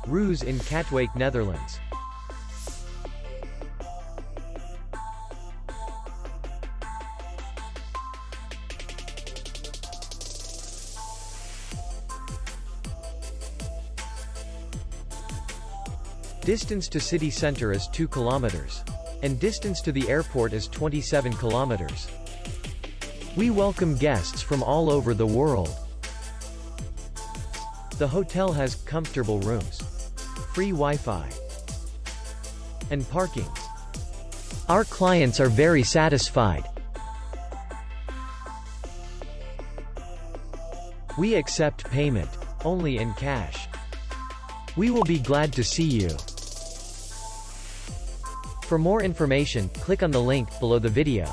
Roos in Katwijk, Netherlands. Distance to city center is 2 kilometers. And distance to the airport is 27 kilometers. We welcome guests from all over the world. The hotel has comfortable rooms, free Wi-Fi, and parking. Our clients are very satisfied. We accept payment only in cash. We will be glad to see you. For more information, click on the link below the video.